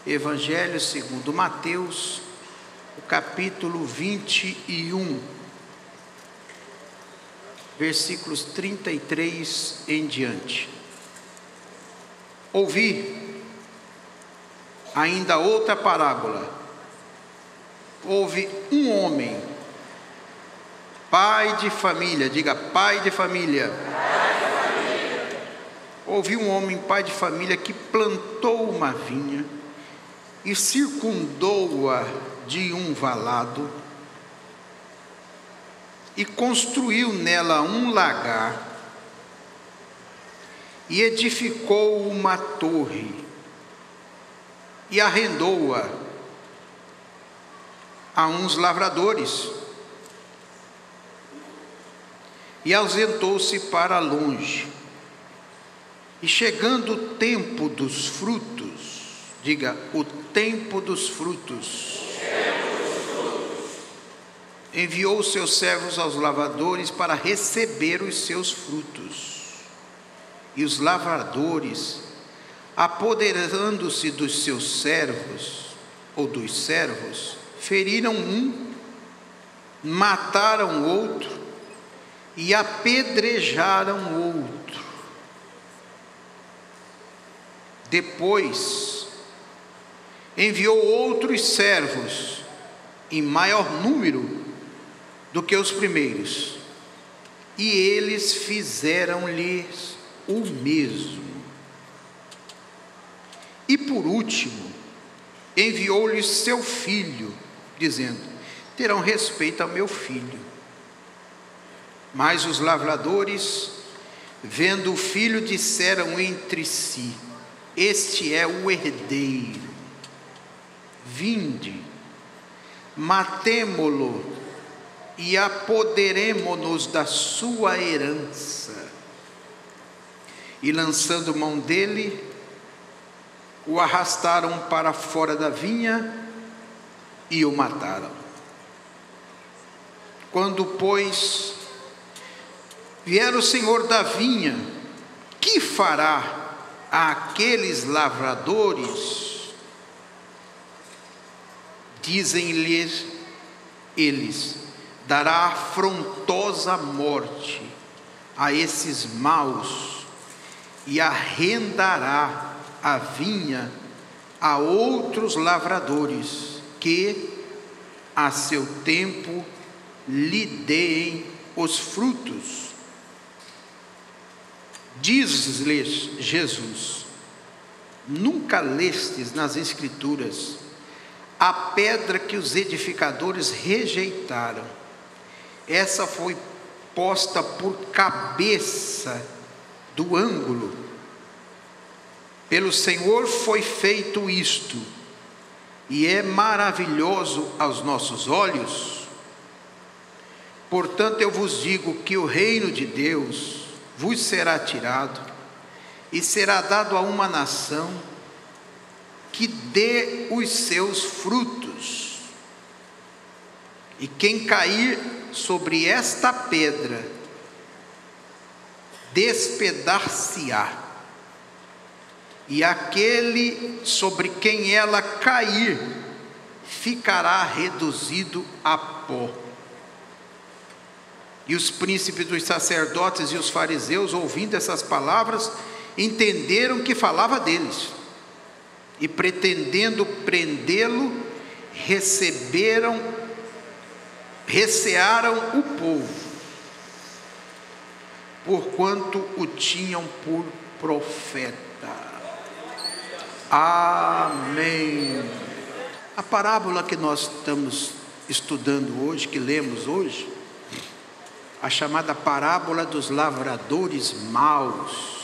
Evangelho segundo Mateus, o capítulo 21, versículos 33 em diante. Ouvi ainda outra parábola. Houve um homem, pai de família, diga pai de família. Houve um homem, pai de família, que plantou uma vinha e circundou-a de um valado e construiu nela um lagar e edificou uma torre e arrendou-a a uns lavradores e ausentou-se para longe. E chegando o tempo dos frutos, diga, o tempo dos frutos, enviou os seus servos aos lavradores para receber os seus frutos. E os lavradores, apoderando-se dos seus servos, ou dos servos, feriram um, mataram outro e apedrejaram outro. Depois, enviou outros servos, em maior número do que os primeiros, e eles fizeram-lhes o mesmo. E por último, enviou-lhes seu filho, dizendo: terão respeito ao meu filho. Mas os lavradores, vendo o filho, disseram entre si: este é o herdeiro, vinde, matemo-lo e apoderemo-nos da sua herança. E lançando mão dele, o arrastaram para fora da vinha e o mataram. Quando, pois, vier o senhor da vinha, que fará àqueles lavradores? Dizem-lhes eles: dará afrontosa morte a esses maus e arrendará a vinha a outros lavradores que a seu tempo lhe deem os frutos. Diz-lhes Jesus: nunca lestes nas Escrituras a pedra que os edificadores rejeitaram? Essa foi posta por cabeça do ângulo. Pelo Senhor foi feito isto, e é maravilhoso aos nossos olhos. Portanto, eu vos digo que o reino de Deus vos será tirado e será dado a uma nação que dê os seus frutos. E quem cair sobre esta pedra, despedar-se-á, e aquele sobre quem ela cair, ficará reduzido a pó. E os príncipes dos sacerdotes e os fariseus, ouvindo essas palavras, entenderam que falava deles, e pretendendo prendê-lo, recearam o povo, porquanto o tinham por profeta. Amém. A parábola que nós estamos estudando hoje, que lemos hoje, a chamada parábola dos lavradores maus.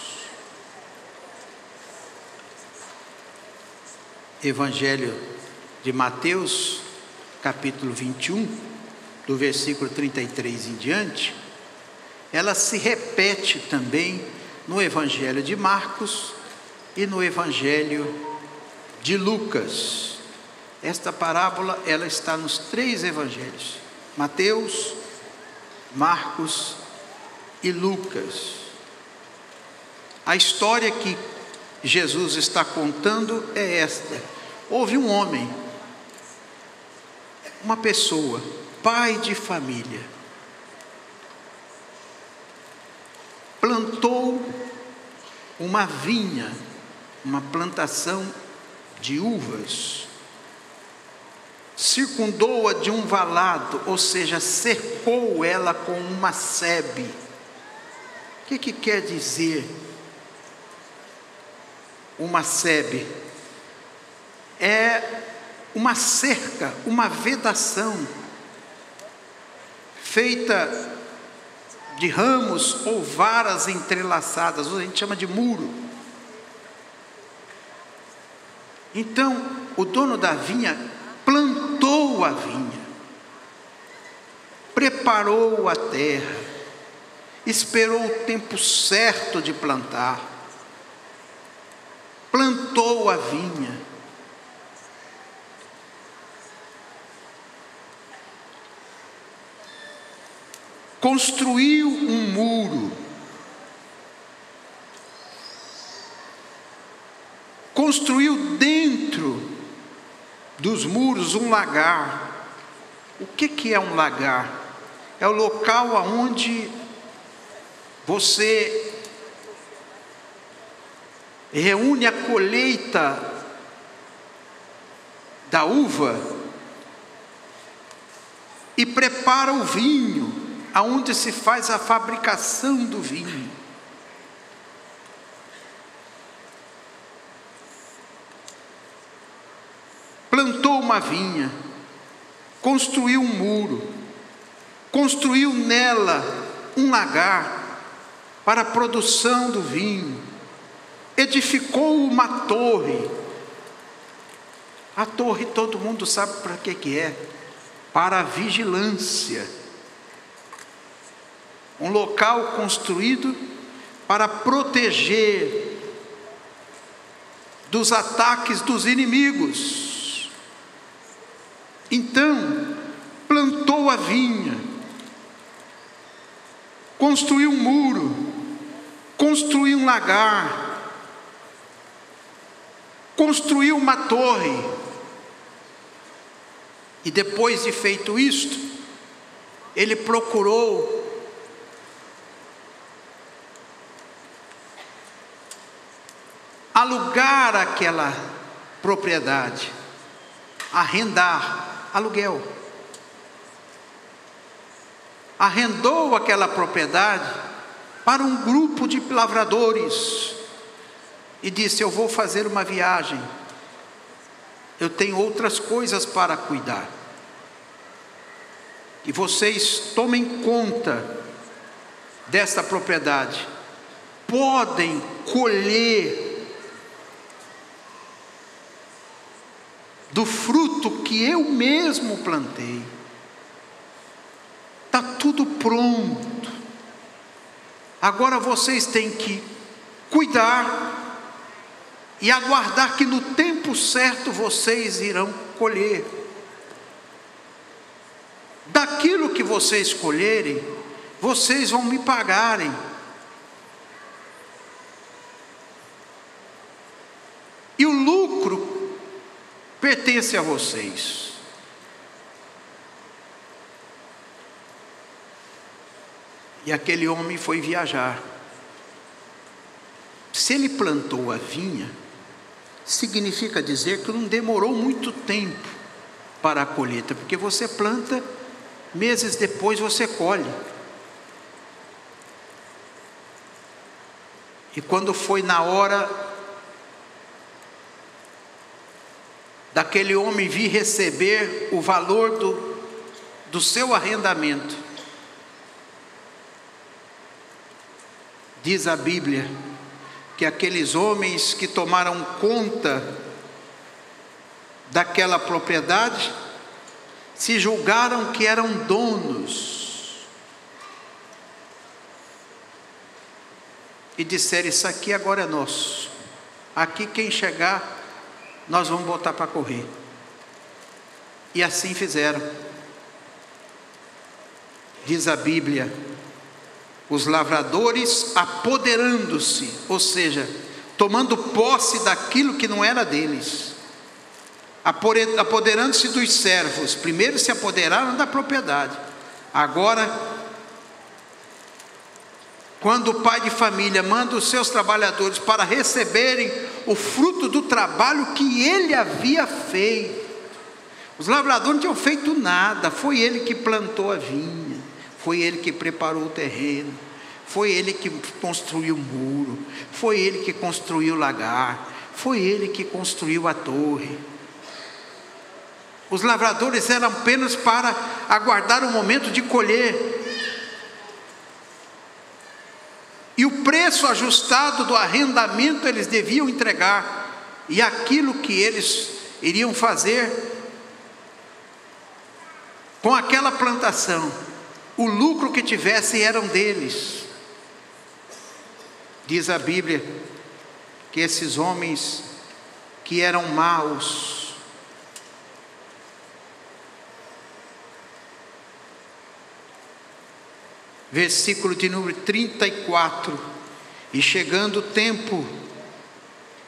Evangelho de Mateus, capítulo 21, do versículo 33 em diante, ela se repete também no Evangelho de Marcos e no Evangelho de Lucas. Esta parábola, ela está nos três evangelhos: Mateus, Marcos e Lucas. A história que Jesus está contando é esta: Houve um homem, uma pessoa, pai de família, plantou uma vinha, uma plantação de uvas, circundou-a de um valado, ou seja, cercou ela com uma sebe. O que quer dizer uma sebe? É uma cerca, uma vedação, feita de ramos ou varas entrelaçadas, a gente chama de muro. Então, o dono da vinha plantou a vinha, preparou a terra, esperou o tempo certo de plantar, plantou a vinha, construiu um muro, construiu dentro dos muros um lagar. O que é um lagar? É o local onde você reúne a colheita da uva e prepara o vinho, aonde se faz a fabricação do vinho. Plantou uma vinha, construiu um muro, construiu nela um lagar para a produção do vinho, edificou uma torre. A torre todo mundo sabe para que é? Para a vigilância. Um local construído para proteger dos ataques dos inimigos. Então, plantou a vinha, construiu um muro, construiu um lagar, construiu uma torre. E depois de feito isto, ele procurou alugar aquela propriedade, arrendar, aluguel. Arrendou aquela propriedade para um grupo de lavradores e disse: eu vou fazer uma viagem, eu tenho outras coisas para cuidar, e vocês tomem conta desta propriedade, podem colher do fruto que eu mesmo plantei. Está tudo pronto. Agora vocês têm que cuidar e aguardar que no tempo certo vocês irão colher. Daquilo que vocês colherem, vocês vão me pagarem. E o lucro pertence a vocês. E aquele homem foi viajar. Se ele plantou a vinha, significa dizer que não demorou muito tempo para a colheita, porque você planta, meses depois você colhe. E quando foi na hora daquele homem vir receber o valor do seu arrendamento, diz a Bíblia que aqueles homens que tomaram conta daquela propriedade se julgaram que eram donos e disseram: isso aqui agora é nosso, aqui quem chegar nós vamos botar para correr. E assim fizeram. Diz a Bíblia, os lavradores apoderando-se, ou seja, tomando posse daquilo que não era deles, apoderando-se dos servos. Primeiro se apoderaram da propriedade. Agora, quando o pai de família manda os seus trabalhadores para receberem o fruto do trabalho que ele havia feito. Os lavradores não tinham feito nada, foi ele que plantou a vinha, foi ele que preparou o terreno, foi ele que construiu o muro, foi ele que construiu o lagar, foi ele que construiu a torre. Os lavradores eram apenas para aguardar o momento de colher. E o preço ajustado do arrendamento eles deviam entregar. E aquilo que eles iriam fazer com aquela plantação, o lucro que tivessem eram deles. Diz a Bíblia que esses homens que eram maus, versículo de número 34, e chegando o tempo,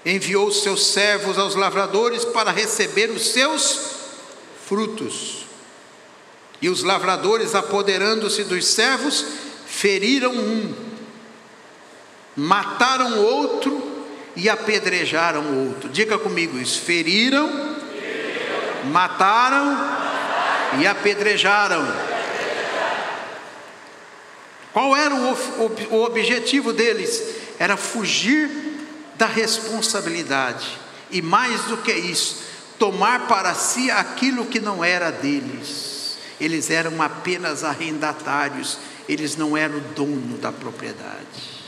enviou os seus servos aos lavradores para receber os seus frutos. E os lavradores, apoderando-se dos servos, feriram um, mataram outro e apedrejaram outro. Diga comigo isso: feriram, mataram e apedrejaram. Qual era o objetivo deles? Era fugir da responsabilidade. E mais do que isso, tomar para si aquilo que não era deles. Eles eram apenas arrendatários, eles não eram o dono da propriedade.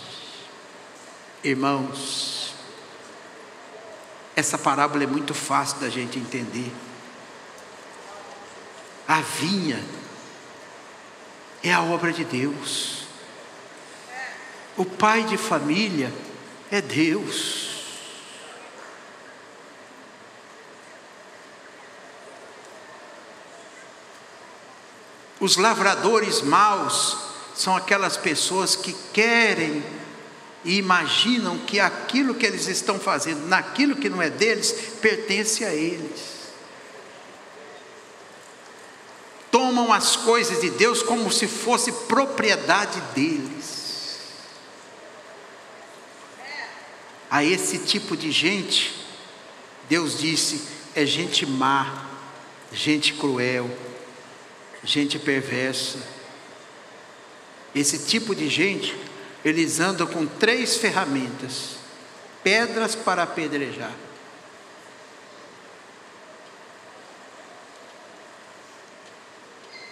Irmãos, essa parábola é muito fácil da gente entender. A vinha é a obra de Deus. O pai de família é Deus. Os lavradores maus são aquelas pessoas que querem e imaginam que aquilo que eles estão fazendo, naquilo que não é deles, pertence a eles. Tomam as coisas de Deus como se fosse propriedade deles. A esse tipo de gente, Deus disse, é gente má, gente cruel, gente perversa. Esse tipo de gente, eles andam com 3 ferramentas: pedras para apedrejar,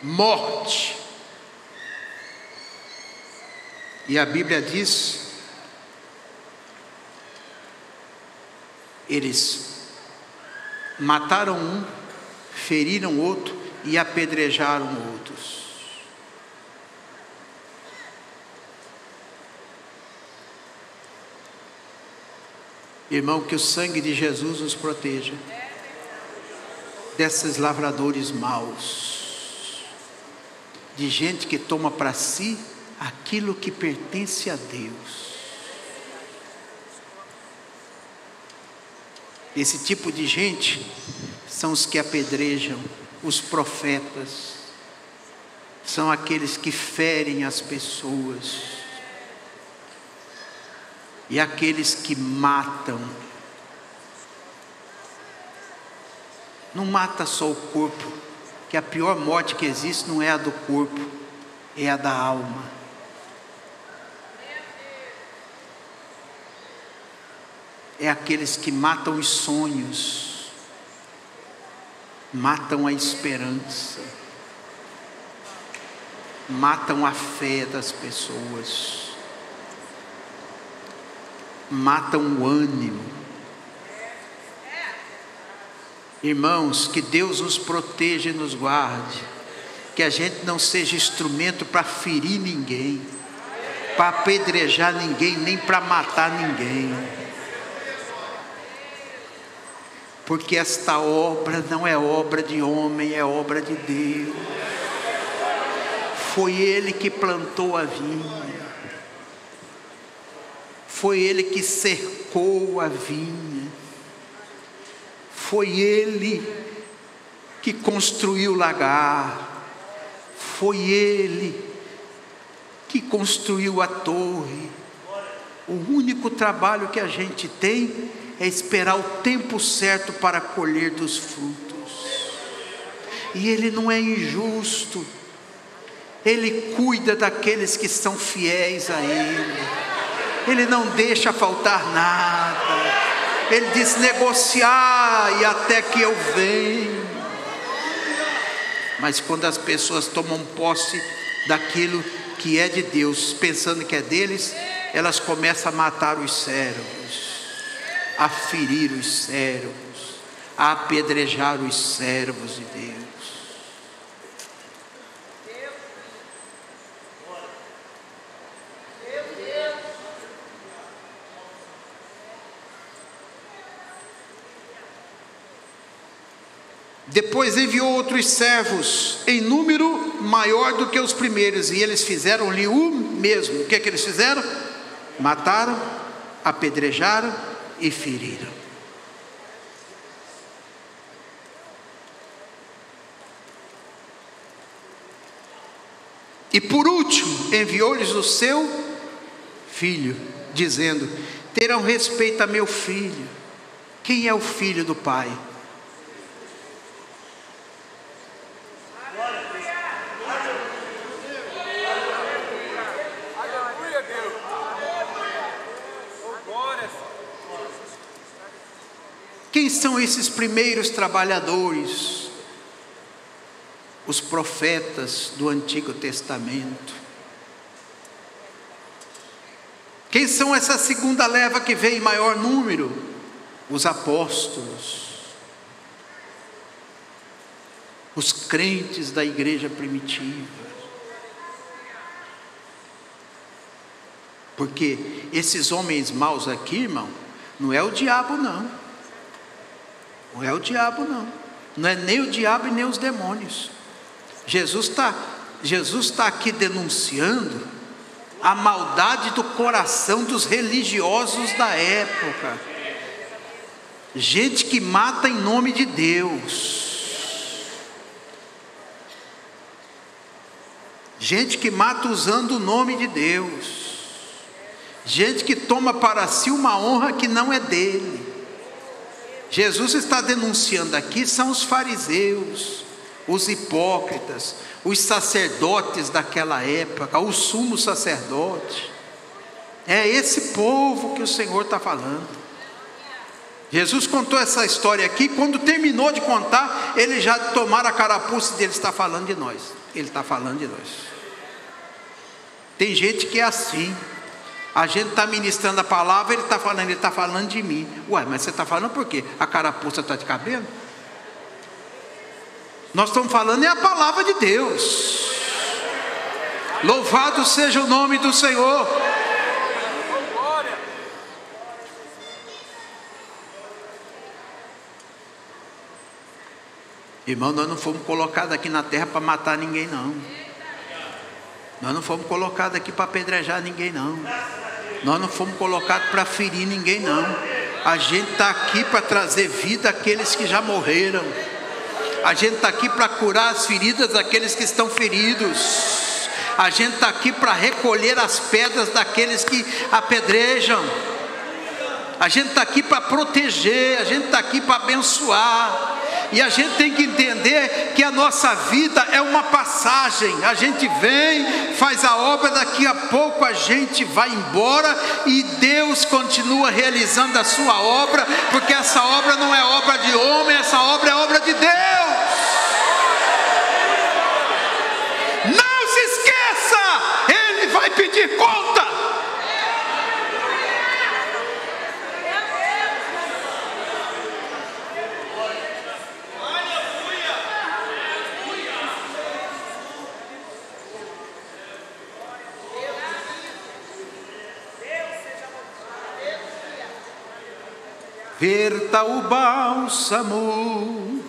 morte, e a Bíblia diz, eles mataram um, feriram outro e apedrejaram outros. Irmão, que o sangue de Jesus nos proteja desses lavradores maus, de gente que toma para si aquilo que pertence a Deus. Esse tipo de gente são os que apedrejam, os profetas, são aqueles que ferem as pessoas, e aqueles que matam. Não mata só o corpo, que a pior morte que existe não é a do corpo, é a da alma. É aqueles que matam os sonhos, matam a esperança, matam a fé das pessoas, matam o ânimo. Irmãos, que Deus nos proteja e nos guarde, que a gente não seja instrumento para ferir ninguém, para apedrejar ninguém, nem para matar ninguém. Porque esta obra não é obra de homem, é obra de Deus. Foi Ele que plantou a vinha, foi Ele que cercou a vinha, Foi ele que construiu o lagar, foi ele que construiu a torre. O único trabalho que a gente tem é esperar o tempo certo para colher dos frutos. E ele não é injusto, ele cuida daqueles que são fiéis a ele não deixa faltar nada. Ele diz: negociar e até que eu venha. Mas quando as pessoas tomam posse daquilo que é de Deus, pensando que é deles, elas começam a matar os servos, a ferir os servos, a apedrejar os servos de Deus. Depois enviou outros servos, em número maior do que os primeiros, e eles fizeram-lhe o mesmo. O que é que eles fizeram? Mataram, apedrejaram e feriram. E por último, enviou-lhes o seu filho, dizendo: terão respeito a meu filho. Quem é o filho do pai? Quem são esses primeiros trabalhadores? Os profetas do Antigo Testamento. Quem são essa segunda leva que vem em maior número? Os apóstolos. Os crentes da igreja primitiva. Porque esses homens maus aqui, irmão, não é o diabo não. Não é o diabo não. Não é nem o diabo e nem os demônios. Jesus está aqui denunciando a maldade do coração dos religiosos da época. Gente que mata em nome de Deus. Gente que mata usando o nome de Deus. Gente que toma para si uma honra que não é dele. Jesus está denunciando aqui são os fariseus, os hipócritas, os sacerdotes daquela época, o sumo sacerdote. É esse povo que o Senhor está falando. Jesus contou essa história aqui. Quando terminou de contar, ele já tomaram a carapuça dele. Está falando de nós. Ele está falando de nós. Tem gente que é assim. A gente está ministrando a palavra, ele está falando de mim. Ué, mas você está falando por quê? A carapuça está te cabendo? Nós estamos falando é a palavra de Deus. Louvado seja o nome do Senhor. Irmão, nós não fomos colocados aqui na terra para matar ninguém não. Nós não fomos colocados aqui para apedrejar ninguém não. Nós não fomos colocados para ferir ninguém não. A gente está aqui para trazer vida àqueles que já morreram. A gente está aqui para curar as feridas daqueles que estão feridos. A gente está aqui para recolher as pedras daqueles que apedrejam. A gente está aqui para proteger. A gente está aqui para abençoar. E a gente tem que entender que a nossa vida é uma passagem. A gente vem, faz a obra, daqui a pouco a gente vai embora e Deus continua realizando a sua obra, porque essa obra não é obra de homem, essa obra é obra de Deus. Não se esqueça, Ele vai pedir conta. Verta o bálsamo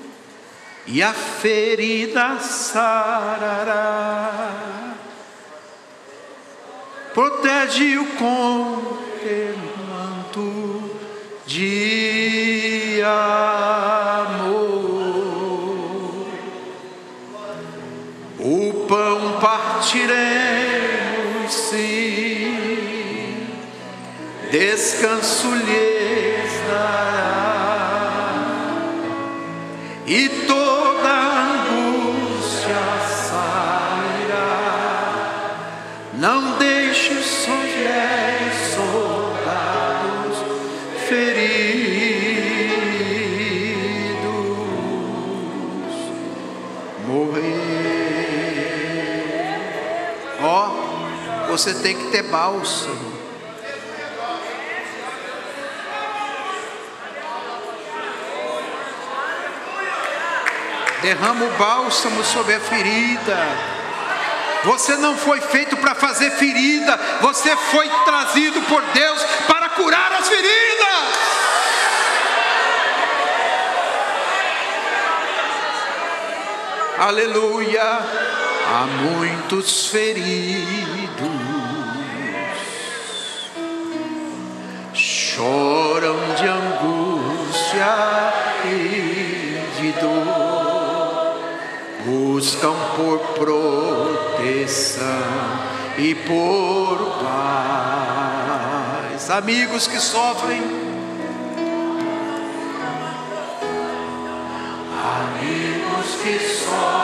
e a ferida sarará. Protege-o com teu manto de ar. partiremos, sim, descanso lhes dará, e toda angústia sairá. Não deixe os seus fiéis soldados feridos morrer. Ó, você tem que ter bálsamo. Derrama o bálsamo sobre a ferida. Você não foi feito para fazer ferida, você foi trazido por Deus para curar as feridas. Aleluia. Há muitos feridos, choram de angústia e de dor, buscam por proteção e por paz. Amigos que sofrem, amigos que sofrem,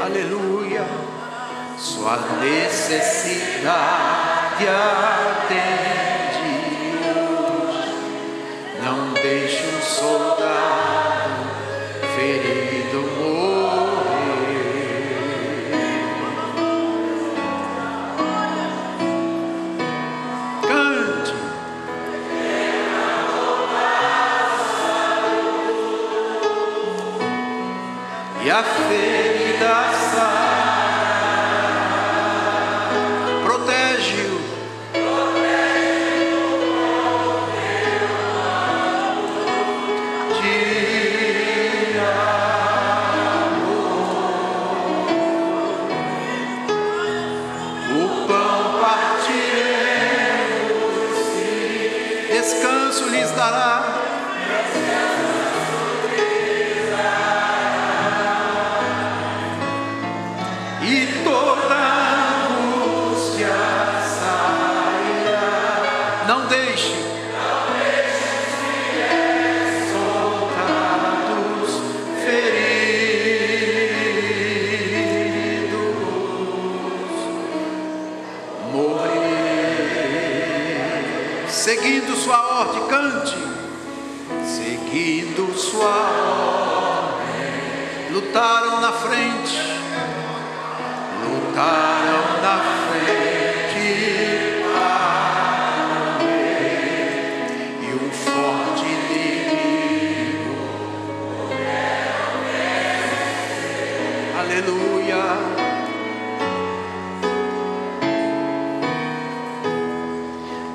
aleluia, sua necessidade atende hoje. Não deixe um soldado ferido morrer. Cante. E a ferida sai, protege-o, de amor. O pão partiremos, descanso lhes dará. E toda angústia sairá. Não deixe soldados feridos morrer. Seguindo sua ordem, cante. Seguindo sua ordem, lutaram na frente. Lutaram na frente para ver, e um forte inimigo, aleluia.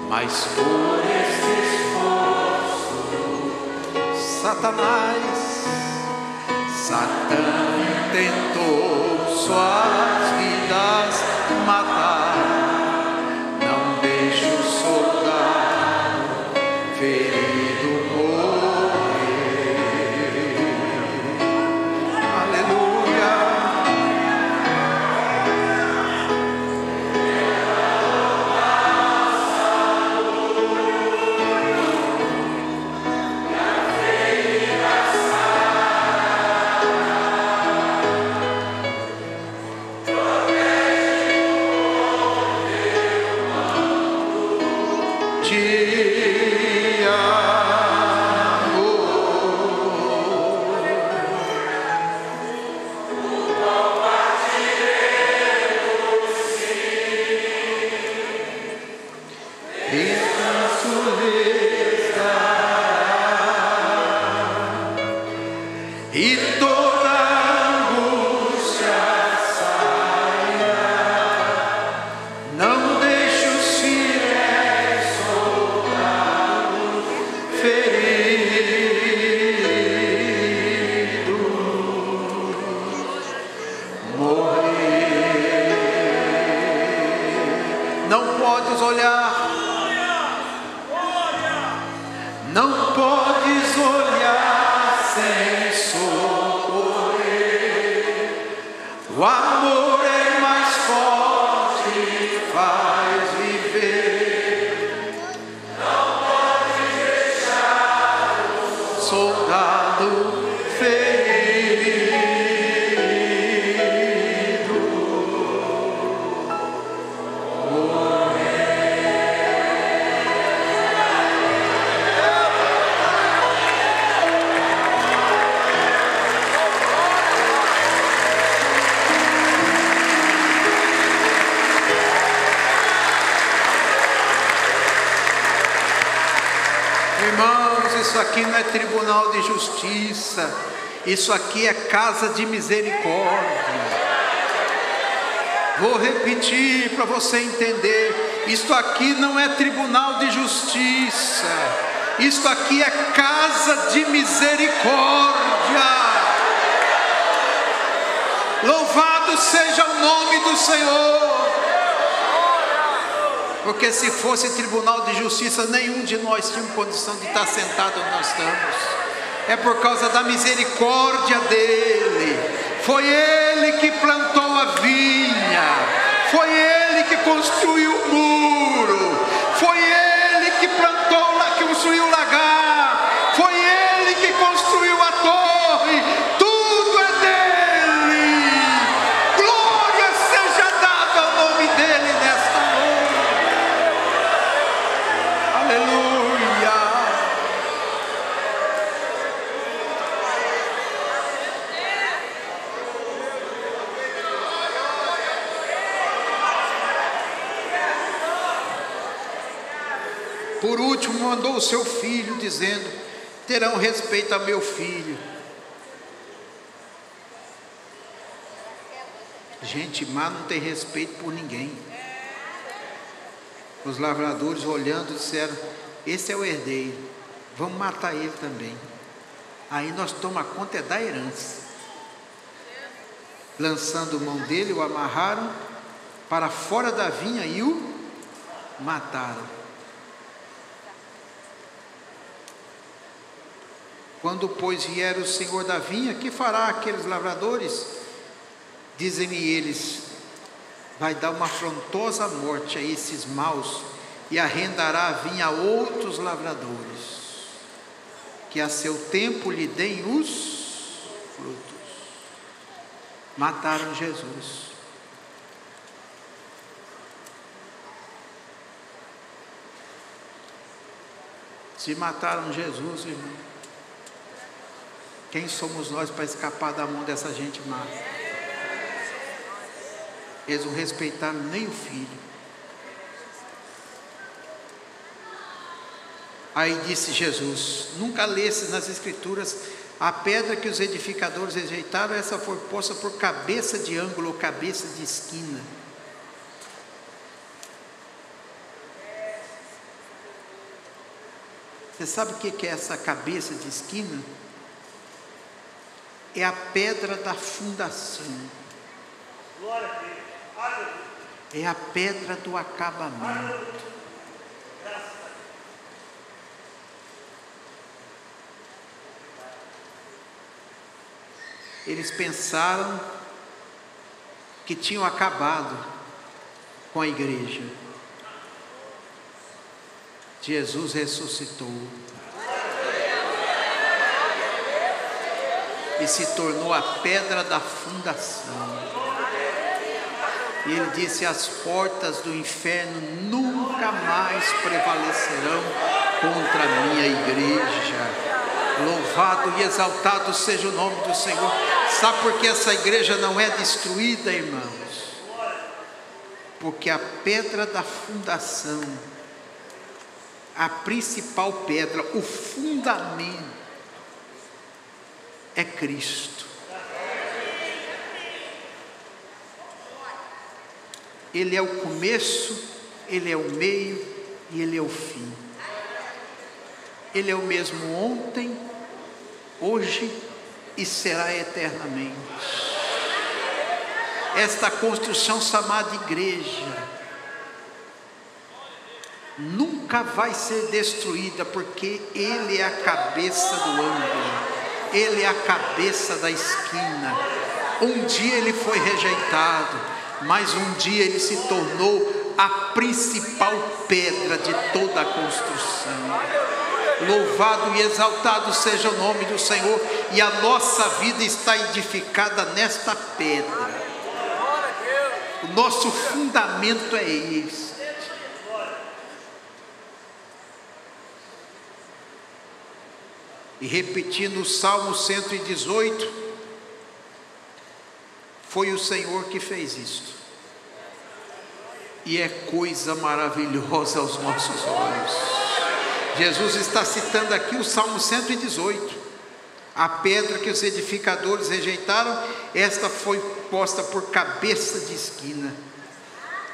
Mas por esse esforço, Satã tentou suas vidas matar. Não deixe o soldado ferido morrer. Aleluia. E toda angústia sairá. Não deixe os fiéis soldados feridos morrer. Não podes olhar, não podes olhar sem socorro. soldado ferido. Irmãos, isso aqui não é tribunal de justiça, isso aqui é casa de misericórdia. Vou repetir para você entender: isto aqui não é tribunal de justiça, isto aqui é casa de misericórdia. Louvado seja o nome do Senhor. Porque se fosse tribunal de justiça, nenhum de nós tinha condição de estar sentado onde nós estamos. É por causa da misericórdia dele. Foi ele que plantou a vinha, foi ele que construiu o muro, foi ele que plantou, que construiu o lagar, foi ele que construiu a torre. Tudo é dele. Glória seja dada ao nome dele nesta noite. Aleluia. Por último, mandou o seu filho, dizendo: terão respeito a meu filho. Gente má não tem respeito por ninguém. Os lavradores, olhando, disseram: esse é o herdeiro, vamos matar ele também. Aí nós tomamos conta da herança. Lançando mão dele, o amarraram para fora da vinha e o mataram. Quando, pois, vier o senhor da vinha, que fará aqueles lavradores? Dizem-me eles: vai dar uma afrontosa morte a esses maus e arrendará a vinha a outros lavradores, que a seu tempo lhe deem os frutos. Mataram Jesus. Se mataram Jesus, irmão, quem somos nós para escapar da mão dessa gente má? Eles não respeitaram nem o filho. Aí disse Jesus: nunca lesse nas escrituras: a pedra que os edificadores rejeitaram, essa foi posta por cabeça de ângulo ou cabeça de esquina. Você sabe o que é essa cabeça de esquina? É a pedra da fundação. É a pedra do acabamento. Eles pensaram que tinham acabado com a igreja. Jesus ressuscitou e se tornou a pedra da fundação. E ele disse: as portas do inferno nunca mais prevalecerão contra a minha igreja. Louvado e exaltado seja o nome do Senhor. Sabe por que essa igreja não é destruída, irmãos? Porque a pedra da fundação, a principal pedra, o fundamento, é Cristo. Ele é o começo, Ele é o meio e Ele é o fim. Ele é o mesmo ontem, hoje e será eternamente. Esta construção chamada igreja nunca vai ser destruída, porque Ele é a cabeça do ângulo, Ele é a cabeça da esquina. Um dia Ele foi rejeitado, mas um dia Ele se tornou a principal pedra de toda a construção. Louvado e exaltado seja o nome do Senhor. E a nossa vida está edificada nesta pedra. O nosso fundamento é esse. E repetindo o Salmo 118, foi o Senhor que fez isto. E é coisa maravilhosa aos nossos olhos. Jesus está citando aqui o Salmo 118. A pedra que os edificadores rejeitaram, esta foi posta por cabeça de esquina.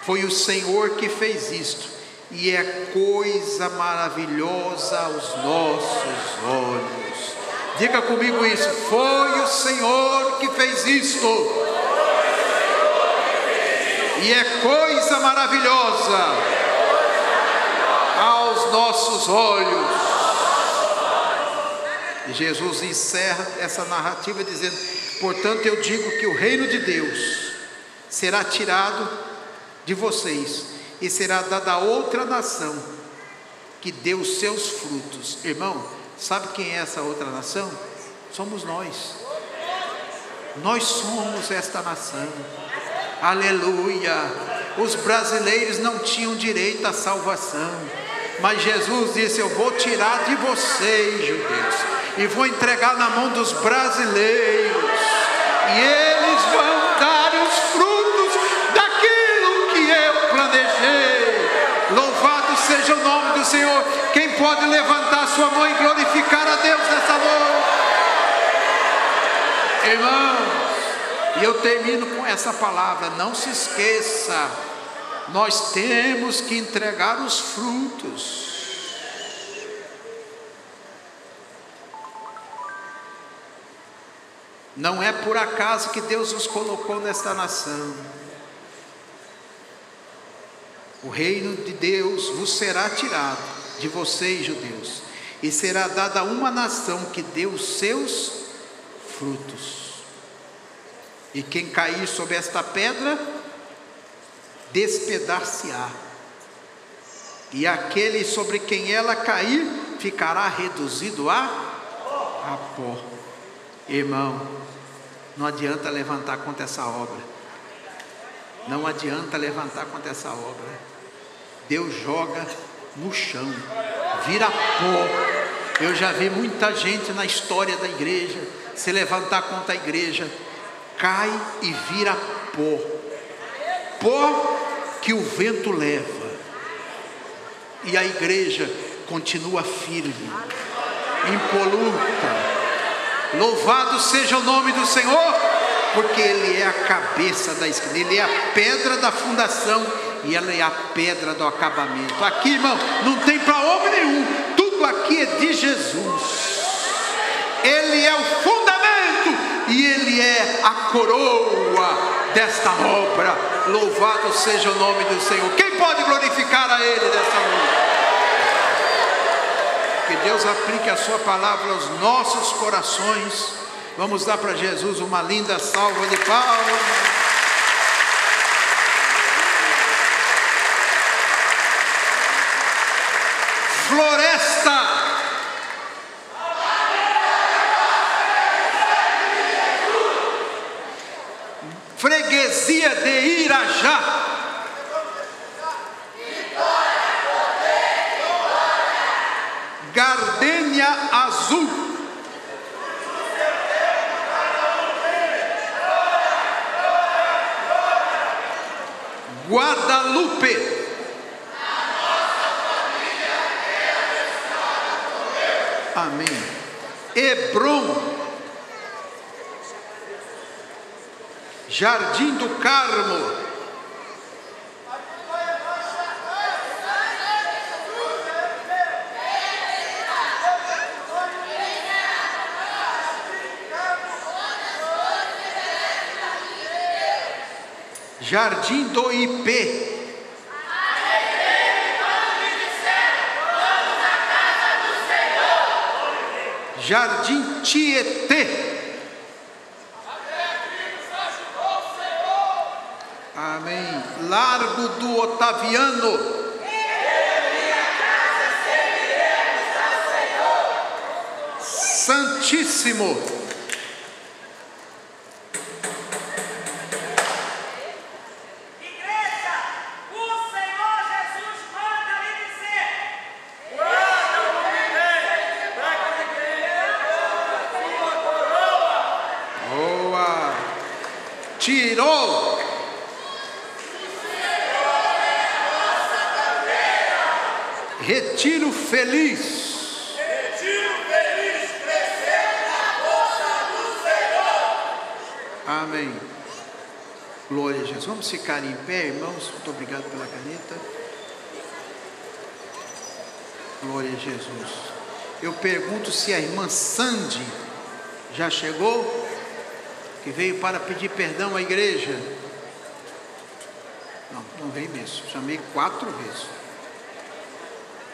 Foi o Senhor que fez isto. E é coisa maravilhosa aos nossos olhos. Diga comigo isso. Foi o Senhor que fez isto. E é coisa maravilhosa aos nossos olhos. E Jesus encerra essa narrativa dizendo: portanto eu digo que o reino de Deus será tirado de vocês e será dado a outra nação que dê os seus frutos. Irmão, sabe quem é essa outra nação? Somos nós. Nós somos esta nação. Aleluia. Os brasileiros não tinham direito à salvação, mas Jesus disse: eu vou tirar de vocês, judeus, e vou entregar na mão dos brasileiros, e eles vão dar os frutos daquilo que eu planejei. Louvado seja o nome do Senhor. Quem pode levantar sua mão e glorificar a Deus nessa noite? Irmãos, e eu termino com essa palavra: não se esqueça, nós temos que entregar os frutos. Não é por acaso que Deus nos colocou nesta nação. O reino de Deus vos será tirado de vocês, judeus, e será dada a uma nação que dê os seus frutos. E quem cair sobre esta pedra, despedaçar-se-á. E aquele sobre quem ela cair, ficará reduzido a pó. Irmão, não adianta levantar contra essa obra. Não adianta levantar contra essa obra. Deus joga no chão, vira pó. Eu já vi muita gente na história da igreja se levantar contra a igreja, cai e vira pó. Pó que o vento leva. E a igreja continua firme, impoluta. Louvado seja o nome do Senhor, porque Ele é a cabeça da esquina, Ele é a pedra da fundação e ela é a pedra do acabamento. Aqui, irmão, não tem para homem nenhum, tudo aqui é de Jesus. Ele é o fundamento e Ele é a coroa desta obra. Louvado seja o nome do Senhor. Quem pode glorificar a Ele desta noite? Que Deus aplique a sua palavra aos nossos corações. Vamos dar para Jesus uma linda salva de palmas. Floresta. Freguesia de Irajá. Gardênia Azul. Guadalupe. Amém. Hebrom. Jardim do Carmo. Jardim do IP. Jardim Tietê. Amém. Largo do Otaviano. Santíssimo. Igreja, o Senhor Jesus manda lhe dizer: Boa. Tirou. Retiro feliz. Amém. Glória a Jesus. Vamos ficar em pé, irmãos. Muito obrigado pela caneta. Glória a Jesus. Eu pergunto se a irmã Sandy já chegou, que veio para pedir perdão à igreja. Não veio mesmo. Chamei 4 vezes.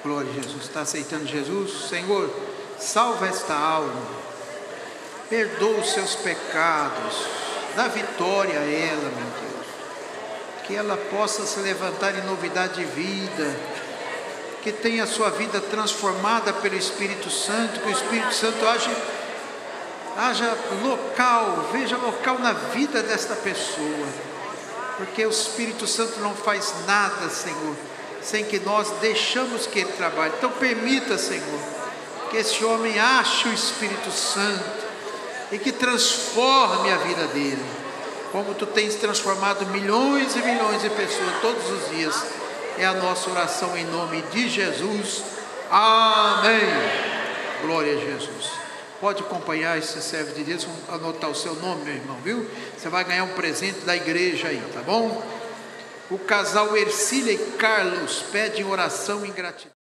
Glória a Jesus. Está aceitando Jesus? Senhor, salva esta alma. Perdoa os seus pecados. Dá vitória a ela, meu Deus. Que ela possa se levantar em novidade de vida. Que tenha a sua vida transformada pelo Espírito Santo. Que o Espírito Santo haja local, veja local na vida desta pessoa. Porque o Espírito Santo não faz nada, Senhor, sem que nós deixamos que Ele trabalhe. Então permita, Senhor, que esse homem ache o Espírito Santo e que transforme a vida dele, como Tu tens transformado milhões e milhões de pessoas todos os dias. É a nossa oração em nome de Jesus. Amém. Glória a Jesus. Pode acompanhar esse servo de Deus, vamos anotar o seu nome, meu irmão, viu? Você vai ganhar um presente da igreja aí, tá bom? O casal Ercília e Carlos pedem oração em gratidão.